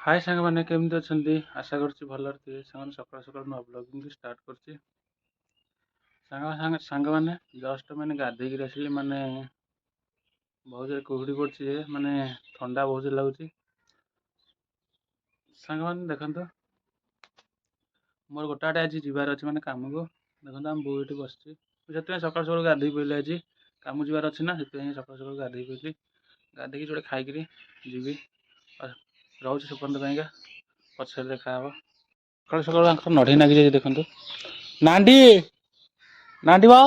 हाय सांग मैंने केमती अच्छी आशा कर भल थे सांग सकाल सकाल नुआ ब्लॉगिंग स्टार्ट कर सांग मैंने जस्ट मैंने गाधेक आसिली माने बहुत जोर कुहुड़ी पड़े माने ठंडा बहुत जोर लगुच सांग मैंने देखो मोर गोटाटे आज जीवार अच्छे मैंने कम को देखो आम बो ये बस से सकाल सकाल गाधे पड़े आज कम जीवार अच्छे ना से सकाल सकाल गाधे पड़े गाधे जोड़े खाई जी रोच सुपंद पचर देखा सकाल सकाल नढ़ी नागि देखो नांडी नांडी बा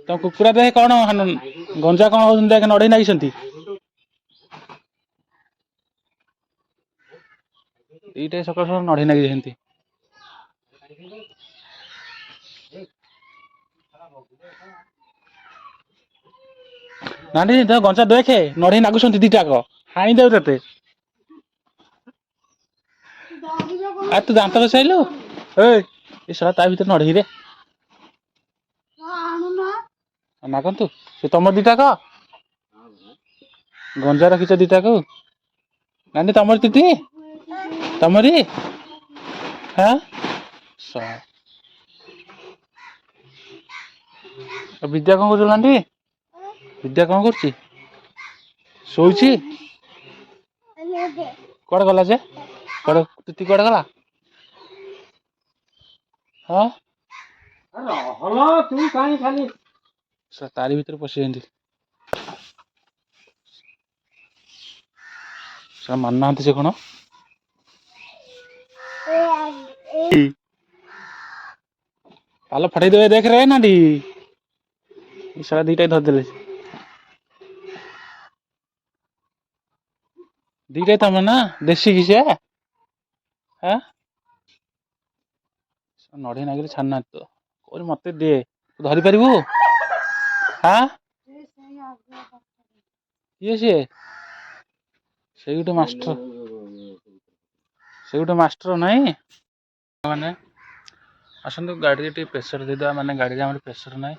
तुम कुकुरा देख कौन गंजा कौन हो देख नढ़ी नागिंट दीटा सकाल सकाल नढ़ी नागि नांडी गंजा देखे नढ़ी नागुंट दीटाक हाई दे ते आ तू दात बसलु ए ता भर नढ़ी रे नागंतु से तुम दीटाक गंजा रखीच दीटा को नानी तुम दीदी तुमरी हाँ विद्या कौन कर नानी विद्या कौन कर शोची कड़े गला जे कड़े तीती कड़े गला हाँ तू कहीं खाली तारी भीतर पशि मानना से कौन पाल फटे देवे देख रहे ना सारा दीटा धरदे दीटा तुम ना देसी कि से हाँ नढ़ी नागिरी छाना तो कौन मत दे तू धरी पारू हाँ ये से गोटे मास्टर से गोटे मास्टर नाई मैंने आसतु गाड़ी टे प्रेसर देदेवा माने गाड़ी में प्रेसर ना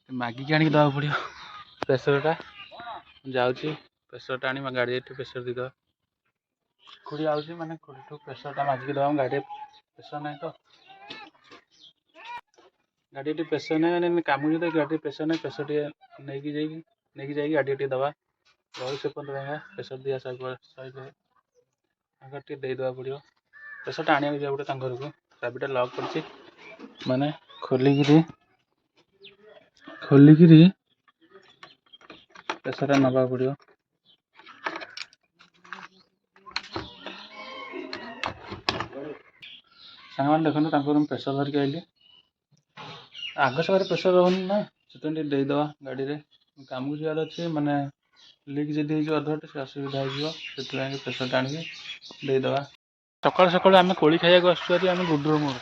मागिक आनिक दवा पड़ो प्रेसरटा जाऊँगी प्रेसरटा आनी गाड़ी प्रेसर देदेवा खुड़ी आऊँगी माने खुड़ी प्रेसरटा मागिक दवा गाड़ी प्रेसर ना तो गाड़ी प्रेसर ना मैंने कम तो गाड़ी प्रेसर ना प्रेसर नहीं जाइए गाड़ी दवा रही से प्रेसर दिया सही देदेवा पड़ो प्रेसरटा आने जा गोटे घर को चाबिटा लॉक कर माने खोलिकी प्रेसरटा नवा पड़ो सांग मैंने देखो प्रेसर धरिक आइली आग सगर प्रेसर रोनी ना से देदेवा गाड़ी में कम को जीवार अच्छे माने लिक जदि अधटे से असुविधा हो प्रेसर आनिक देदेवा सकाल सकाल आम कोली खाइक आसुँ गुड्डू मोर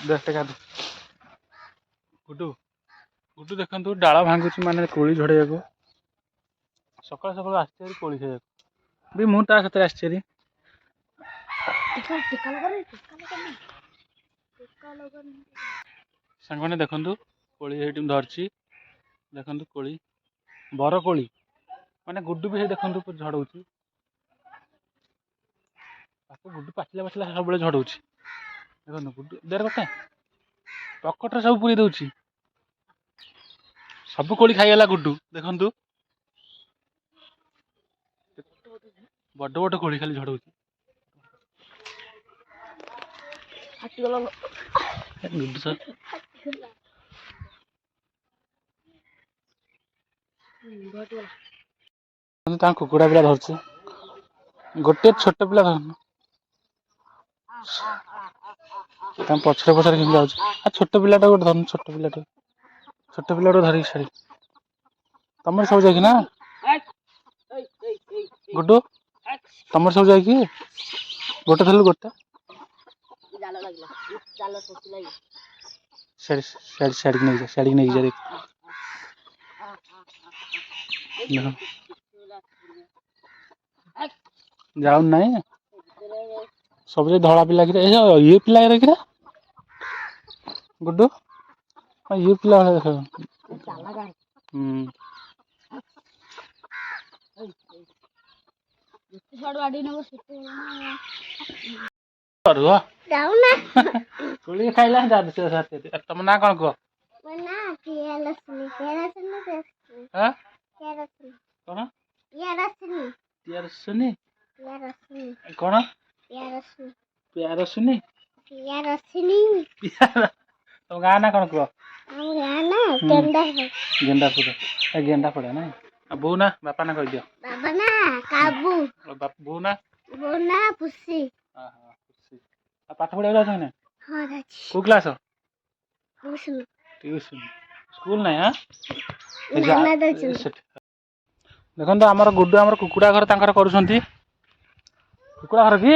देखते का गुड्डू गुड्डू देखु डाल भांगुची माने कोली झड़े सकाल सकाल आसरी कोली खाइक भी मुझे आसरी सांग मैंने देखु कोली ये धरची देखु कोली बर कोली माने गुड्डू भी देखु झड़ाऊँ गुड्डू पाचिला पाचिला सब झड़ाऊँ देखो गुड्डू देर बता पकटे सब पूरी दूसरी सब कोली खाईगला गुड्डू देखु बड़ बड़ कोली खाली झड़ाऊँ गुड्डू सर कुकुड़ा पिला धरचे गोटे छोट पिला धरन पछरे पछरे कि जाऊँ छोट पिलाटा गोटे धरन छोट पिलाटा धरिक छाड़ी तुम सब जाकि ना गुड्डू तुम सब जाकि गोटे धरलु गोटे नहीं जा जाऊ ना सब धड़ा पिला ये पिला कि गुड्डू हाँ ये पिला देख ରୁହ ତୁଳି ଖାଇଲା ତମ ନାଁ କଣ କୁହ? କଣ ପିଆରସୁନି କଣ ପିଆରସୁନି ତମ ଗାଁ ନା କଣ କୁହ? ଗେଣ୍ଡାପୁର ଗେଣ୍ଡାପଡ଼ା ନାଇଁ ଆଉ ବୋଉ ନା ବାପା ନା କହିଦିଅ। ବୋଉ ନା ଖୁସି। ଆଉ ପାଠ ପଢିବାକୁ ଯାଉଛ ନା କୋଉ କ୍ଲାସ? ଟିଉସନ ସ୍କୁଲ ନାହିଁ ଦେଖନ୍ତୁ ଆମର ଗୁଡୁ ଆମର କୁକୁଡ଼ା ଘର ତାଙ୍କର କରୁଛନ୍ତି। କୁକୁଡ଼ା ଘର କି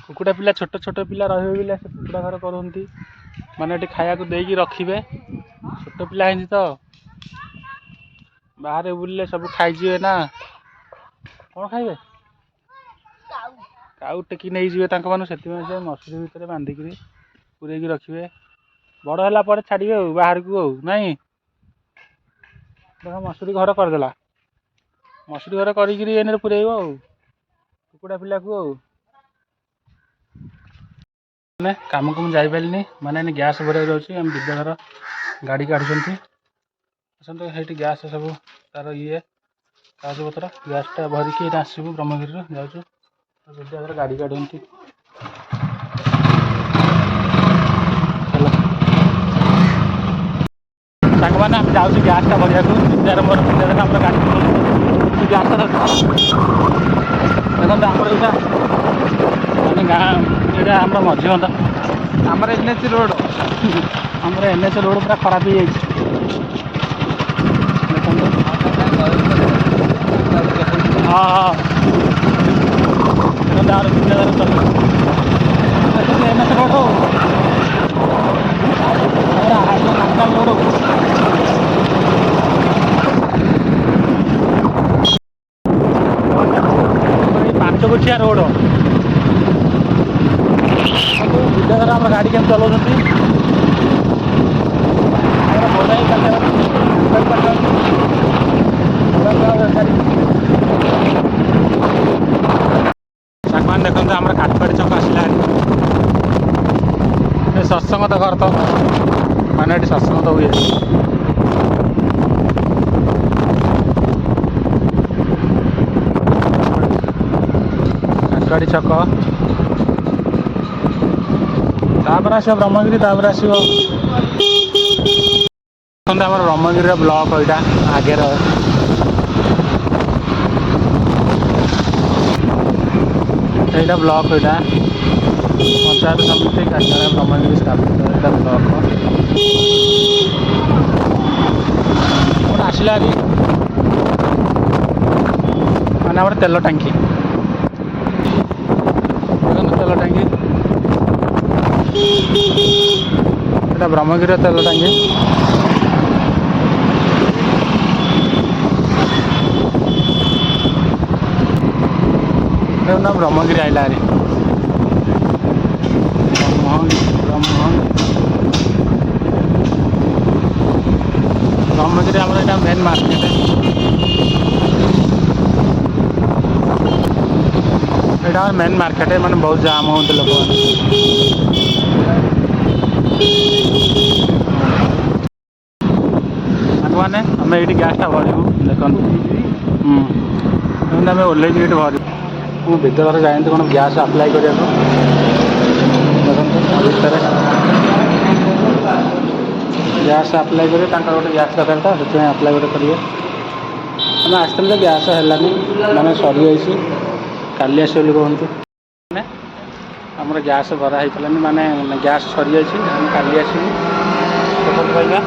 କୁକୁଡ଼ା ପିଲା ଛୋଟ ଛୋଟ ପିଲା ରହିବେ ବୋଲି ସେ କୁକୁଡ଼ା ଘର କରନ୍ତି। ମାନେ ଏଠି ଖାଇବାକୁ ଦେଇକି ରଖିବେ। ଛୋଟ ପିଲା ହେଇଛି ତ ବାହାରେ ବୁଲିଲେ ସବୁ ଖାଇଯିବେ ନା। କଣ ଖାଇବେ? କାଉ ଟେକି ନେଇଯିବେ ତାଙ୍କ ମାନଙ୍କୁ। ସେଥିପାଇଁ ସେ ମସୁରୀ ଭିତରେ ବାନ୍ଧିକିରି ପୁରେଇକି ରଖିବେ। ବଡ଼ ହେଲା ପରେ ଛାଡ଼ିବେ ଆଉ ବାହାରକୁ ଆଉ ନାଇଁ। ଦେଖ ମସୁରୀ ଘର କରିଦେଲା। ମସୁରୀ ଘର କରିକିରି ଏନରେ ପୁରେଇବ ଆଉ କୁକୁଡ଼ା ପିଲାକୁ ଆଉ। ମାନେ କାମକୁ ମୁଁ ଯାଇପାରିଲିନି ମାନେ ଗ୍ୟାସ୍ ଭରିବାକୁ ଯାଉଛି। ଆମେ ବିଦ୍ୟାଧର ଗାଡ଼ି କାଢୁଛନ୍ତି। ଆସନ୍ତୁ ସେଇଠି ଗ୍ୟାସ୍ ସବୁ ତାର ଇଏ କାଗଜପତ୍ର ଗ୍ୟାସ୍ଟା ଭରିକି ଏଇଟା ଆସିବୁ ବ୍ରହ୍ମଗିରିରୁ ଯାଉଛୁ। ବିଦ୍ୟାଧର ଗାଡ଼ି କାଢୁଛନ୍ତି। ସାଙ୍ଗମାନେ ଆମେ ଯାଉଛୁ ଗ୍ୟାସ୍ଟା ଭରିବାକୁ। ବିଦ୍ୟାଧର ଆମର ଗାଡ଼ି ଗ୍ୟାସ୍ ଦେଖନ୍ତୁ ଆମର ଏଇଟା ମାନେ ଗାଁ ଏଇଟା ଆମର ମଝି ବନ୍ଧ। ଆମର NH ରୋଡ଼ ଆମର NH ରୋଡ଼ ପୁରା ଖରାପ ହେଇଯାଇଛି। ଦେଖନ୍ତୁ ହଁ ଦେଖନ୍ତୁ ଆମର ବିଦ୍ୟାଧର ଚଲେଇଛି। ଦେଖନ୍ତୁ NH ରୋଡ଼ ନାଚକାଲ ରୋଡ଼। ପାଞ୍ଚ ରୋଡ଼ ବିଦ୍ୟାଧର ଆମର ଗାଡ଼ି କେମିତି ଚଲାଉଛନ୍ତି। ସାଙ୍ଗମାନେ ଦେଖନ୍ତୁ ଆମର କାଠପାଡ଼ି ଛକ ଆସିଲା। ସତ୍ସଙ୍ଗ ତ ଘର ତ ମାନେ ଏଠି ସତ୍ସଙ୍ଗ ତ ହୁଏ। କାଠପାଡ଼ି ଛକ ତାପରେ ଆସିବ ବ୍ରହ୍ମଗିରି ତାପରେ ଆସିବ ଆମର ବ୍ରହ୍ମଗିରିର ବ୍ଲକ ଏଇଟା ଆଗରେ ଏଇଟା ବ୍ଲକ ଏଇଟା ପଞ୍ଚାୟତ ସମିତି କାର୍ଯ୍ୟାଳୟ ବ୍ରହ୍ମଗିରି ସ୍ଥାପିତ ଏଇଟା ବ୍ଲକ ଗୋଟେ ଆସିଲା ମାନେ ଆମର ତେଲ ଟାଙ୍କି ଦେଖନ୍ତୁ ତେଲ ଟାଙ୍କି ଏଇଟା ବ୍ରହ୍ମଗିରିର ତେଲ ଟାଙ୍କି। ଦେଖୁନ ବ୍ରହ୍ମଗିରି ଆଇଲା ଆରି ବ୍ରହ୍ମଗିରି ଆମର ଏଇଟା ମେନ୍ ମାର୍କେଟ। ଏଇଟା ଆମର ମେନ୍ ମାର୍କେଟ ମାନେ ବହୁତ ଜାମ୍ ହୁଅନ୍ତି ଲୋକମାନେ। ସାଙ୍ଗମାନେ ଆମେ ଏଇଠି ଗ୍ୟାସ୍ଟା ଭରିବୁ ଦେଖନ୍ତୁ ଦେଖନ୍ତୁ ଆମେ ଓହ୍ଲେଇକି ଏଇଠି ଭରିବୁ। ମୁଁ ବିଦ୍ୟାଧର ଯାଇନ୍ତି କ'ଣ ଗ୍ୟାସ୍ ଆପ୍ଲାଏ କରିବାକୁ ଦେଖନ୍ତୁ ଭିତରେ ଗ୍ୟାସ୍ ଆପ୍ଲାଏ କରିବେ। ତାଙ୍କର ଗୋଟେ ଗ୍ୟାସ୍ ଦରକାର ତ ସେଥିପାଇଁ ଆପ୍ଲାଏ ଗୋଟେ କରିବେ। ଆମେ ଆସିଥିଲୁ ଯେ ଗ୍ୟାସ୍ ହେଲାନି ମାନେ ସରିଯାଇଛି କାଲି ଆସିବ ବୋଲି କୁହନ୍ତୁ। ମାନେ ଆମର ଗ୍ୟାସ୍ ଭରା ହେଇଥିଲାନି ମାନେ ଗ୍ୟାସ୍ ସରିଯାଇଛି ଆମେ କାଲି ଆସିବୁ କହିବା।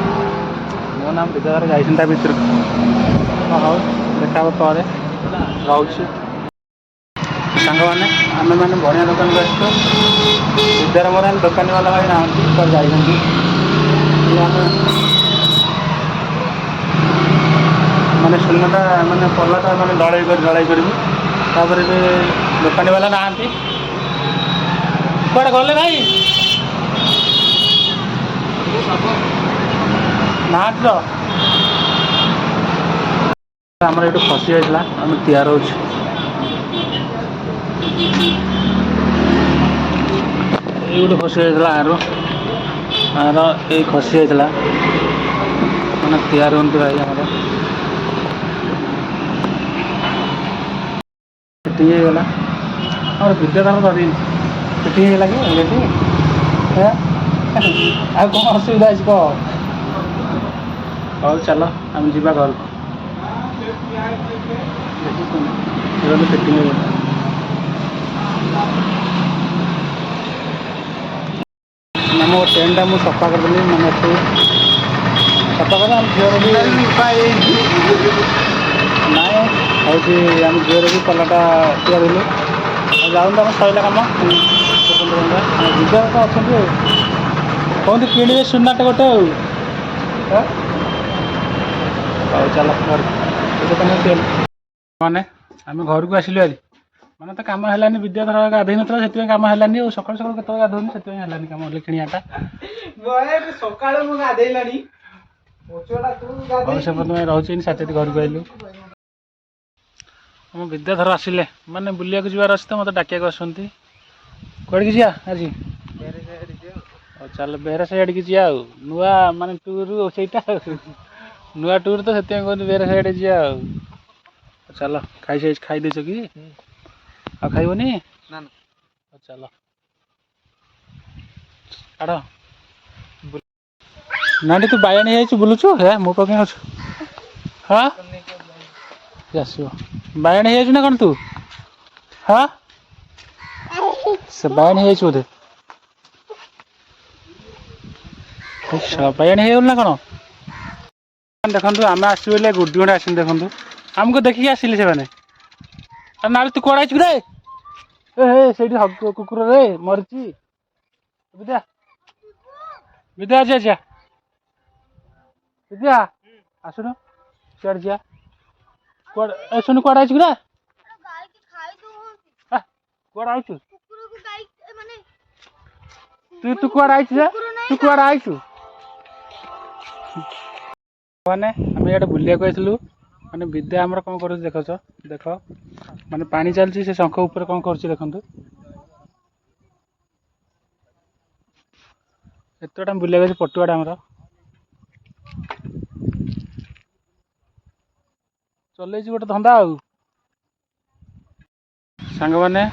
ମୋ ନାମ ବିଦ୍ୟାଧର ଯାଇଛନ୍ତି ତା ଭିତରକୁ। ହଉ ଦେଖା ହେବା ପରେ ରହୁଛି। ସାଙ୍ଗମାନେ ଆମେମାନେ ବଢ଼ିଆ ଦୋକାନକୁ ଆସିଛୁ। ବିଦ୍ୟାର ମୋର ଦୋକାନୀ ବାଲା ଭାଇ ନାହାନ୍ତି କୁଆଡ଼େ ଯାଇଛନ୍ତି। ଆମେ ମାନେ ଶୂନଟା ମାନେ ପଲାଟା ମାନେ ଢଳେଇ କରିବୁ। ତାପରେ ବି ଦୋକାନୀ ବାଲା ନାହାନ୍ତି କୁଆଡ଼େ ଗଲେ ଭାଇ ନାହାନ୍ତି ତ। ଆମର ଏଇଠୁ ଖସି ଯାଇଥିଲା ଆମେ ତିଆର ହେଉଛୁ। ये गोटे खसी जाता आर आर ये खसी जाता मैंने तैयार हूँ भाई आमर फिटिंग होगा और विद्याधर धरी फिटिंग होगा कि अलरेडी आ कौन असुविधा है कह हौ चल आम जा घर को फिटिंग होगा आम टेंटा मुझे सफा करदेली मैंने सफा कर झीर भी ना हूँ आम झीर भी पलाटा तैयारी जाऊँ आम सैला कम विद्याधर तो अच्छा कहते किणवे सुनाटे गोटे चल घर मैंने आम घर को आसिलु आज मैंने तो कम है विद्याधर गाधे ना से कम है सका सका के गाधोनी से कम लिखियाटा रोचे साथी घर को आइलु आम विद्याधर आसिले माने बुलिया जबार अच्छे तो मत डाकिया आसती कड़े जा आज चल बेहरा साइड की जा नुआ माने टूर से नुआ टूर तो से कहते बेहरा साइड जा चल खाई देच कि आ खाइबनी चल आड़ ना तू बायाणी है बुलुचु हे मो पाखे अच्छु हाँ आस बायाणी है ना कौन तू हाँ से बायाणी है बोधे बायाणी है ना कौन देखो आम आसवे गुड्डी खंडे आस देखो आमको देखिए आसिले से ना तू कड़ा रे से कुकुर रे मरी विद्या विद्या अच्छा अच्छा विद्या आसुन सियाड़ जा सुन कड़ा कड़ा तू कड़ा तू कड़ा मैंने आम ये बुलिया आसलु माने विद्या आमर कौन कर देख देख माने पानी चलती से शंख ऊपर कौन कर देखु एतटा बुलिया पटुआटा आमर चल गोटे धंदा सांग मैंने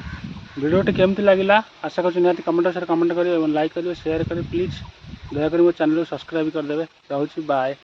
भिडियोटी केमती लगे आशा कर निहाती कमेंट कमेंट करेंगे लाइक करेंगे शेयर करेंगे प्लीज दयाकोरी मो चैनल को सब्सक्राइब करदे। रोची बाय।